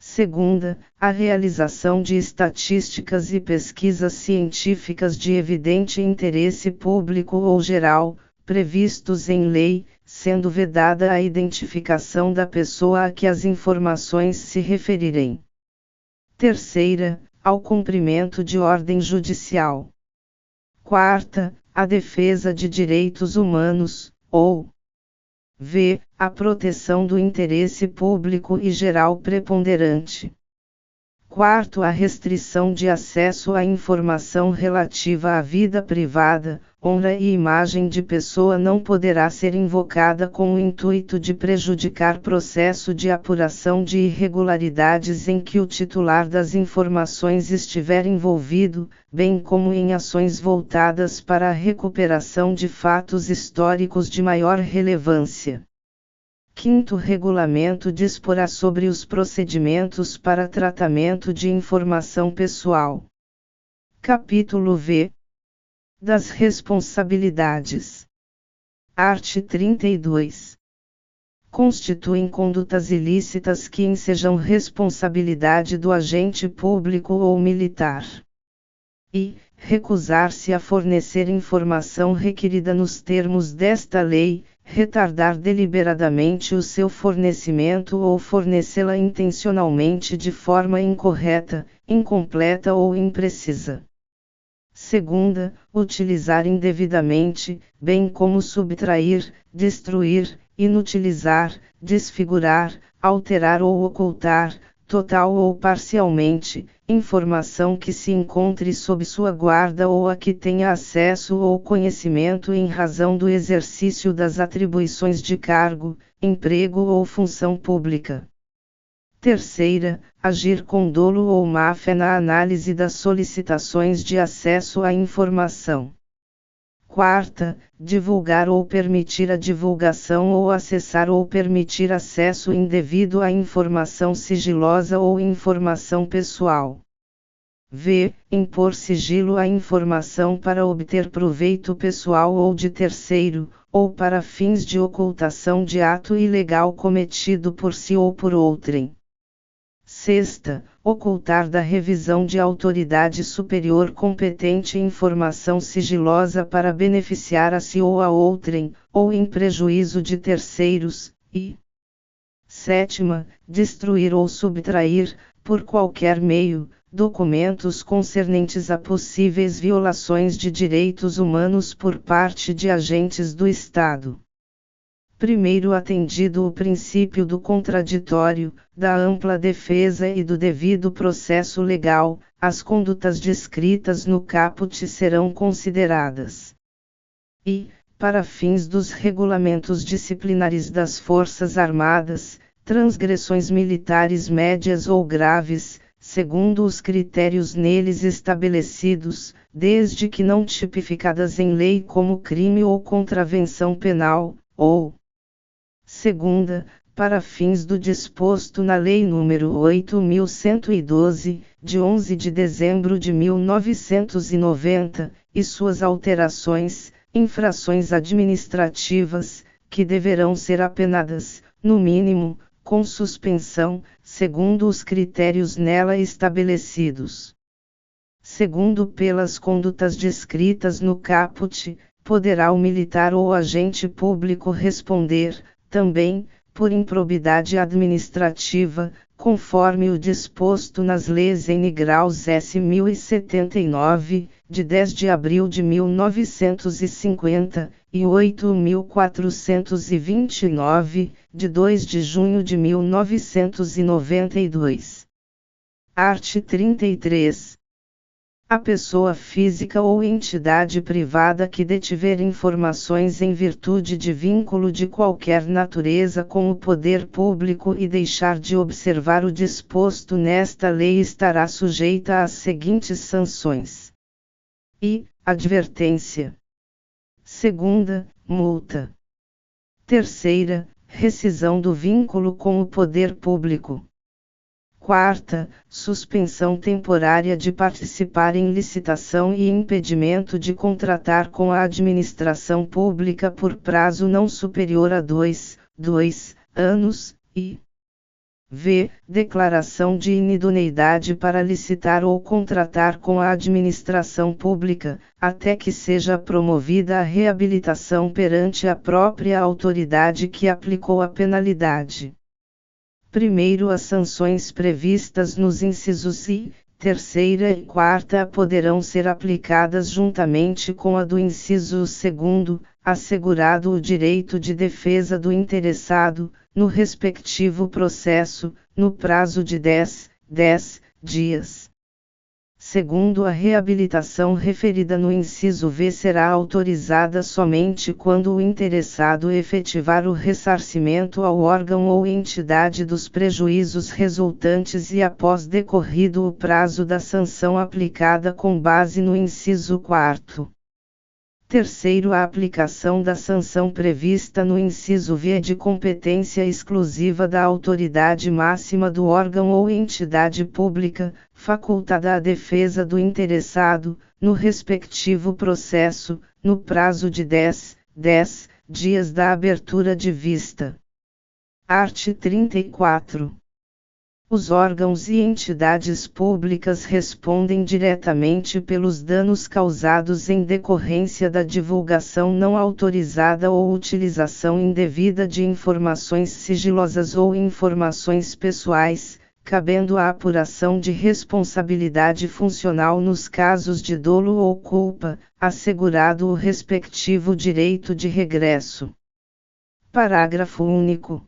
Segunda, a realização de estatísticas e pesquisas científicas de evidente interesse público ou geral, previstos em lei, sendo vedada a identificação da pessoa a que as informações se referirem. Terceira, ao cumprimento de ordem judicial. Quarta, a defesa de direitos humanos, ou v. a proteção do interesse público e geral preponderante. Quarto, a restrição de acesso à informação relativa à vida privada, honra e imagem de pessoa não poderá ser invocada com o intuito de prejudicar processo de apuração de irregularidades em que o titular das informações estiver envolvido, bem como em ações voltadas para a recuperação de fatos históricos de maior relevância. Quinto regulamento disporá sobre os procedimentos para tratamento de informação pessoal. Capítulo V. das responsabilidades. Art. 32. Constituem condutas ilícitas que ensejam responsabilidade do agente público ou militar. E, recusar-se a fornecer informação requerida nos termos desta lei, retardar deliberadamente o seu fornecimento ou fornecê-la intencionalmente de forma incorreta, incompleta ou imprecisa. Segunda, utilizar indevidamente, bem como subtrair, destruir, inutilizar, desfigurar, alterar ou ocultar, total ou parcialmente, informação que se encontre sob sua guarda ou a que tenha acesso ou conhecimento em razão do exercício das atribuições de cargo, emprego ou função pública. Terceira, agir com dolo ou má-fé na análise das solicitações de acesso à informação. Quarta, divulgar ou permitir a divulgação ou acessar ou permitir acesso indevido à informação sigilosa ou informação pessoal. V. Impor sigilo à informação para obter proveito pessoal ou de terceiro, ou para fins de ocultação de ato ilegal cometido por si ou por outrem. Sexta, ocultar da revisão de autoridade superior competente informação sigilosa para beneficiar a si ou a outrem, ou em prejuízo de terceiros, e sétima, destruir ou subtrair, por qualquer meio, documentos concernentes a possíveis violações de direitos humanos por parte de agentes do Estado. Primeiro atendido o princípio do contraditório, da ampla defesa e do devido processo legal, as condutas descritas no caput serão consideradas. E, para fins dos regulamentos disciplinares das Forças Armadas, transgressões militares médias ou graves, segundo os critérios neles estabelecidos, desde que não tipificadas em lei como crime ou contravenção penal, ou segunda, para fins do disposto na Lei nº 8.112, de 11 de dezembro de 1990, e suas alterações, infrações administrativas, que deverão ser apenadas, no mínimo, com suspensão, segundo os critérios nela estabelecidos. Segundo, pelas condutas descritas no caput, poderá o militar ou agente público responder, também, por improbidade administrativa, conforme o disposto nas leis N. Graus S. 1079, de 10 de abril de 1950, e 8.429, de 2 de junho de 1992. Art. 33. A pessoa física ou entidade privada que detiver informações em virtude de vínculo de qualquer natureza com o poder público e deixar de observar o disposto nesta lei estará sujeita às seguintes sanções: I. Advertência. Segunda, multa. Terceira, rescisão do vínculo com o poder público. Quarta, suspensão temporária de participar em licitação e impedimento de contratar com a administração pública por prazo não superior a 2 anos, e v. Declaração de inidoneidade para licitar ou contratar com a administração pública, até que seja promovida a reabilitação perante a própria autoridade que aplicou a penalidade. Primeiro, as sanções previstas nos incisos I, terceira e quarta poderão ser aplicadas juntamente com a do inciso segundo, assegurado o direito de defesa do interessado, no respectivo processo, no prazo de 10 dias. Segundo, a reabilitação referida no inciso V será autorizada somente quando o interessado efetivar o ressarcimento ao órgão ou entidade dos prejuízos resultantes e após decorrido o prazo da sanção aplicada com base no inciso 4º. Terceiro, a aplicação da sanção prevista no inciso V é de competência exclusiva da autoridade máxima do órgão ou entidade pública, facultada à defesa do interessado, no respectivo processo, no prazo de 10 dias da abertura de vista. Art. 34. Os órgãos e entidades públicas respondem diretamente pelos danos causados em decorrência da divulgação não autorizada ou utilização indevida de informações sigilosas ou informações pessoais, cabendo a apuração de responsabilidade funcional nos casos de dolo ou culpa, assegurado o respectivo direito de regresso. Parágrafo único.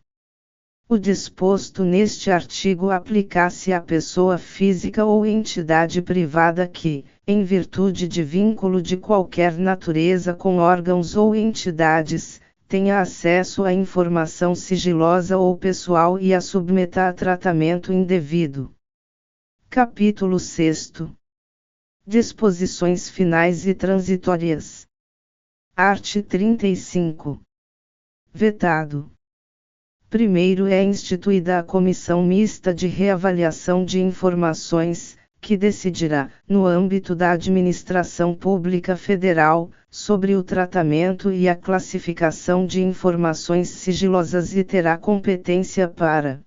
O disposto neste artigo aplica-se à pessoa física ou entidade privada que, em virtude de vínculo de qualquer natureza com órgãos ou entidades, tenha acesso à informação sigilosa ou pessoal e a submeta a tratamento indevido. Capítulo 6. Disposições finais e transitórias. Art. 35. Vetado. Primeiro é instituída a Comissão Mista de Reavaliação de Informações, que decidirá, no âmbito da Administração Pública Federal, sobre o tratamento e a classificação de informações sigilosas e terá competência para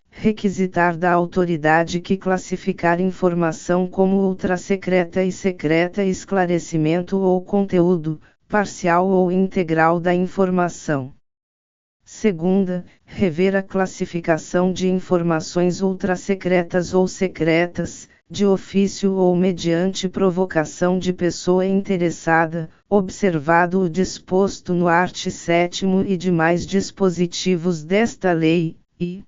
requisitar da autoridade que classificar informação como ultrasecreta e secreta esclarecimento ou conteúdo, parcial ou integral da informação. Segunda, rever a classificação de informações ultrasecretas ou secretas, de ofício ou mediante provocação de pessoa interessada, observado o disposto no art. 7º e demais dispositivos desta lei, e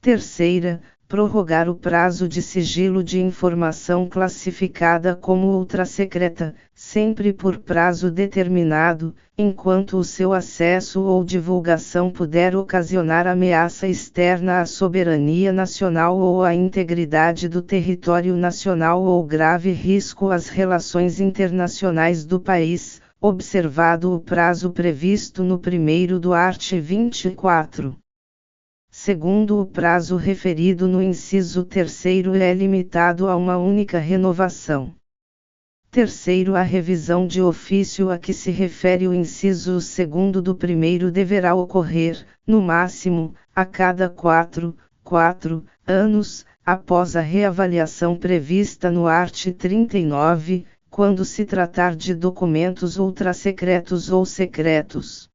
terceira, prorrogar o prazo de sigilo de informação classificada como ultrasecreta, sempre por prazo determinado, enquanto o seu acesso ou divulgação puder ocasionar ameaça externa à soberania nacional ou à integridade do território nacional ou grave risco às relações internacionais do país, observado o prazo previsto no primeiro do art. 24. Segundo, o prazo referido no inciso 3º é limitado a uma única renovação. Terceiro, a revisão de ofício a que se refere o inciso 2º do primeiro deverá ocorrer, no máximo, a cada 4 anos, após a reavaliação prevista no art. 39, quando se tratar de documentos ultrasecretos ou secretos.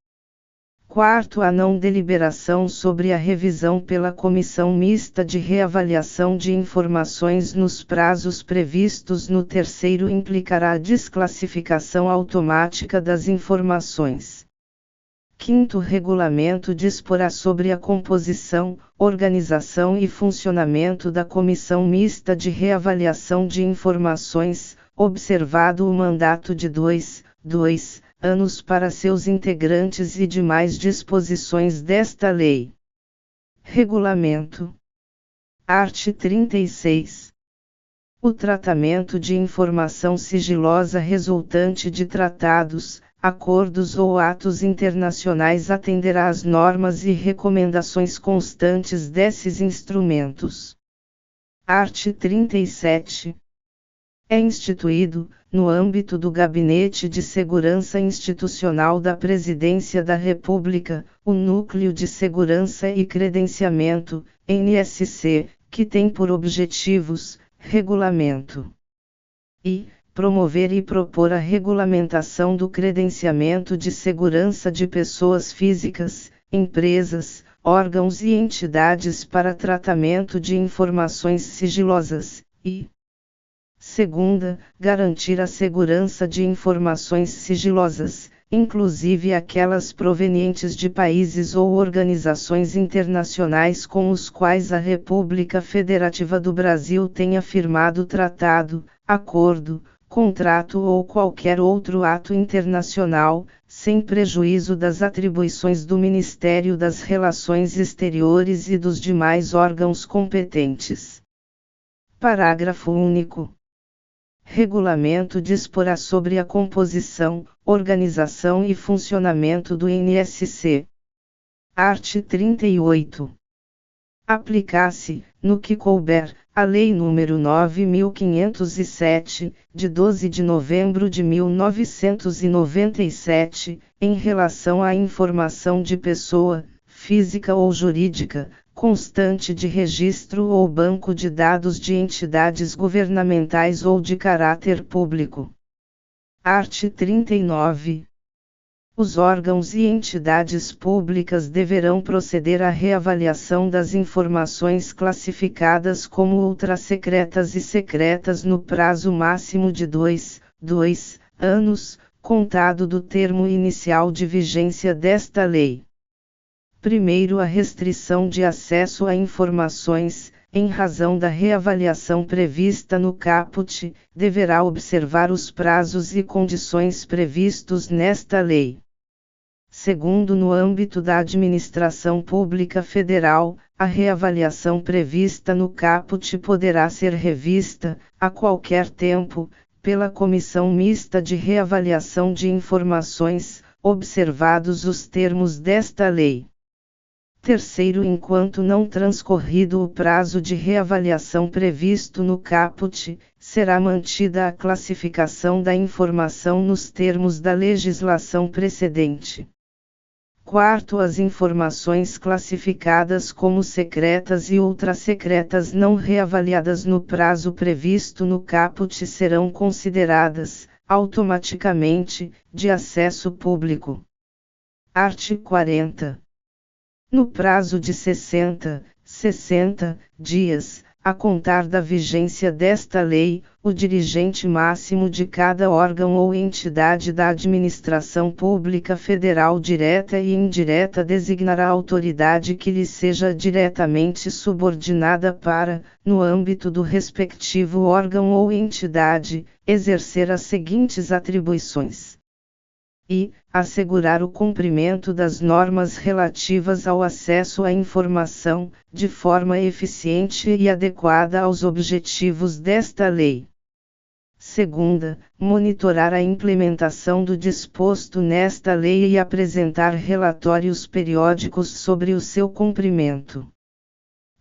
Quarto, a não deliberação sobre a revisão pela Comissão Mista de Reavaliação de Informações nos prazos previstos no terceiro implicará a desclassificação automática das informações. Quinto, regulamento disporá sobre a composição, organização e funcionamento da Comissão Mista de Reavaliação de Informações, observado o mandato de 2 anos para seus integrantes e demais disposições desta lei. Regulamento. Art. 36. O tratamento de informação sigilosa resultante de tratados, acordos ou atos internacionais atenderá às normas e recomendações constantes desses instrumentos. Art. 37. É instituído, no âmbito do Gabinete de Segurança Institucional da Presidência da República, o Núcleo de Segurança e Credenciamento, NSC, que tem por objetivos, regulamento e promover e propor a regulamentação do credenciamento de segurança de pessoas físicas, empresas, órgãos e entidades para tratamento de informações sigilosas, e segunda, garantir a segurança de informações sigilosas, inclusive aquelas provenientes de países ou organizações internacionais com os quais a República Federativa do Brasil tenha firmado tratado, acordo, contrato ou qualquer outro ato internacional, sem prejuízo das atribuições do Ministério das Relações Exteriores e dos demais órgãos competentes. Parágrafo único. Regulamento disporá sobre a composição, organização e funcionamento do NSC. Art. 38. Aplicar-se, no que couber, a Lei nº 9.507, de 12 de novembro de 1997, em relação à informação de pessoa, física ou jurídica, constante de registro ou banco de dados de entidades governamentais ou de caráter público. Art. 39. Os órgãos e entidades públicas deverão proceder à reavaliação das informações classificadas como ultrassecretas e secretas no prazo máximo de 2 anos, contado do termo inicial de vigência desta lei. Primeiro, a restrição de acesso a informações, em razão da reavaliação prevista no caput, deverá observar os prazos e condições previstos nesta lei. Segundo, no âmbito da administração pública federal, a reavaliação prevista no caput poderá ser revista, a qualquer tempo, pela Comissão Mista de Reavaliação de Informações, observados os termos desta lei. Terceiro, enquanto não transcorrido o prazo de reavaliação previsto no caput, será mantida a classificação da informação nos termos da legislação precedente. Quarto, as informações classificadas como secretas e ultrassecretas não reavaliadas no prazo previsto no caput serão consideradas, automaticamente, de acesso público. Art. 40. No prazo de 60 dias, a contar da vigência desta lei, o dirigente máximo de cada órgão ou entidade da administração pública federal direta e indireta designará a autoridade que lhe seja diretamente subordinada para, no âmbito do respectivo órgão ou entidade, exercer as seguintes atribuições: e assegurar o cumprimento das normas relativas ao acesso à informação, de forma eficiente e adequada aos objetivos desta lei. Segunda, monitorar a implementação do disposto nesta lei e apresentar relatórios periódicos sobre o seu cumprimento.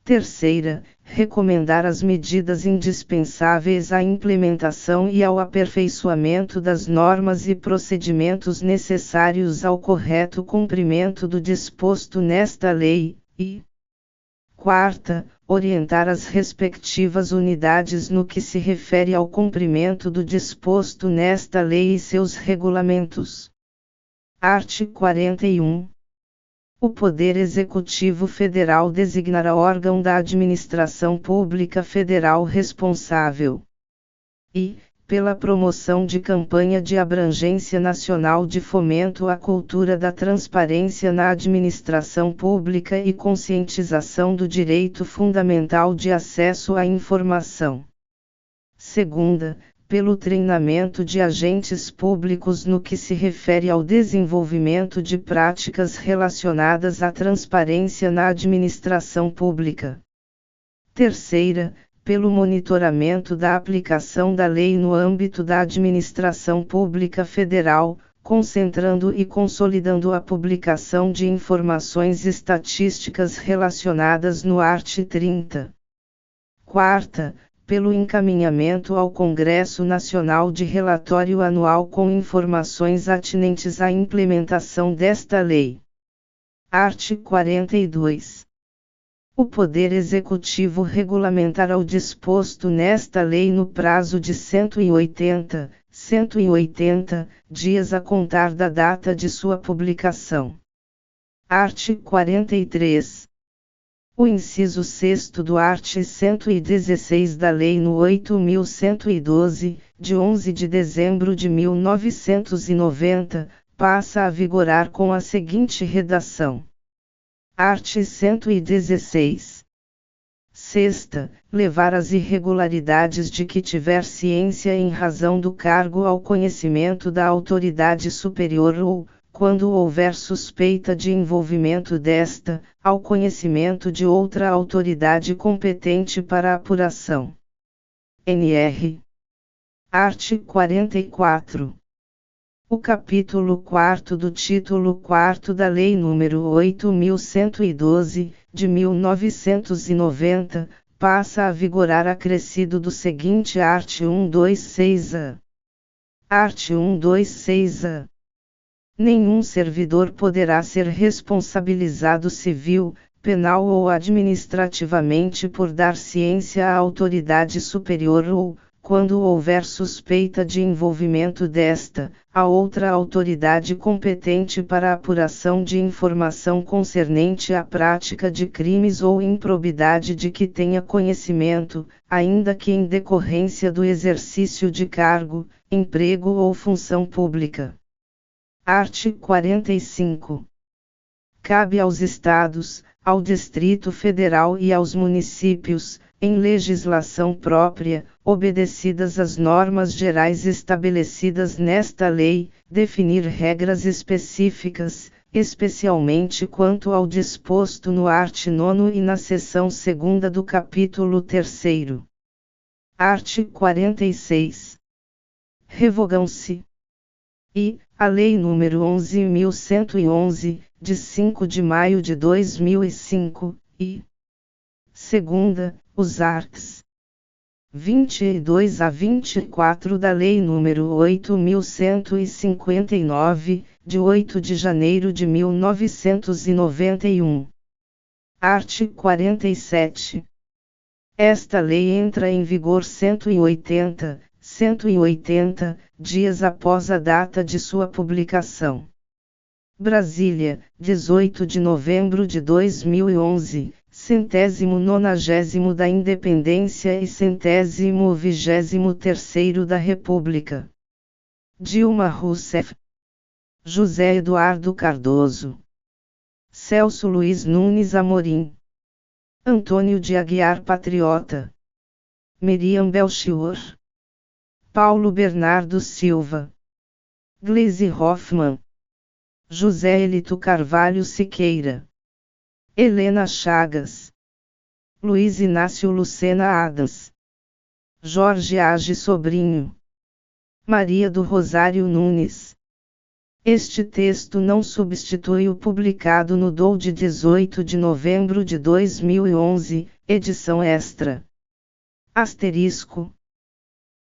Terceira, recomendar as medidas indispensáveis à implementação e ao aperfeiçoamento das normas e procedimentos necessários ao correto cumprimento do disposto nesta lei, e quarta, orientar as respectivas unidades no que se refere ao cumprimento do disposto nesta lei e seus regulamentos. Art. 41. O Poder Executivo Federal designará órgão da administração pública federal responsável e, pela promoção de campanha de abrangência nacional de fomento à cultura da transparência na administração pública e conscientização do direito fundamental de acesso à informação. Segunda, pelo treinamento de agentes públicos no que se refere ao desenvolvimento de práticas relacionadas à transparência na administração pública. Terceira, pelo monitoramento da aplicação da lei no âmbito da administração pública federal, concentrando e consolidando a publicação de informações estatísticas relacionadas no art. 30. Quarta, pelo encaminhamento ao Congresso Nacional de relatório anual com informações atinentes à implementação desta lei. Art. 42. O Poder Executivo regulamentará o disposto nesta lei no prazo de 180 dias a contar da data de sua publicação. Art. 43. O inciso 6º do art. 116 da Lei no 8.112, de 11 de dezembro de 1990, passa a vigorar com a seguinte redação. Art. 116. Sexta, levar as irregularidades de que tiver ciência em razão do cargo ao conhecimento da autoridade superior ou, quando houver suspeita de envolvimento desta, ao conhecimento de outra autoridade competente para apuração. NR. Art. 44. O capítulo 4 do título 4 da Lei nº 8.112, de 1990, passa a vigorar acrescido do seguinte art. 126-A. Art. 126-A. Nenhum servidor poderá ser responsabilizado civil, penal ou administrativamente por dar ciência à autoridade superior ou, quando houver suspeita de envolvimento desta, a outra autoridade competente para a apuração de informação concernente à prática de crimes ou improbidade de que tenha conhecimento, ainda que em decorrência do exercício de cargo, emprego ou função pública. Art. 45. Cabe aos Estados, ao Distrito Federal e aos municípios, em legislação própria, obedecidas as normas gerais estabelecidas nesta lei, definir regras específicas, especialmente quanto ao disposto no art. 9 e na seção 2ª do capítulo 3º. Art. 46. Revogam-se e a Lei nº 11.111, de 5 de maio de 2005, e segunda, os arts. 22 a 24 da Lei nº 8.159, de 8 de janeiro de 1991. Art. 47. Esta lei entra em vigor 180 dias após a data de sua publicação. Brasília, 18 de novembro de 2011, 190º da Independência e 123º da República. Dilma Rousseff. José Eduardo Cardoso. Celso Luiz Nunes Amorim. Antônio de Aguiar Patriota. Miriam Belchior. Paulo Bernardo Silva. Gleisi Hoffmann. José Elito Carvalho Siqueira. Helena Chagas. Luiz Inácio Lucena Adams. Jorge Age Sobrinho. Maria do Rosário Nunes. Este texto não substitui o publicado no DOU de 18 de novembro de 2011, edição extra. Asterisco.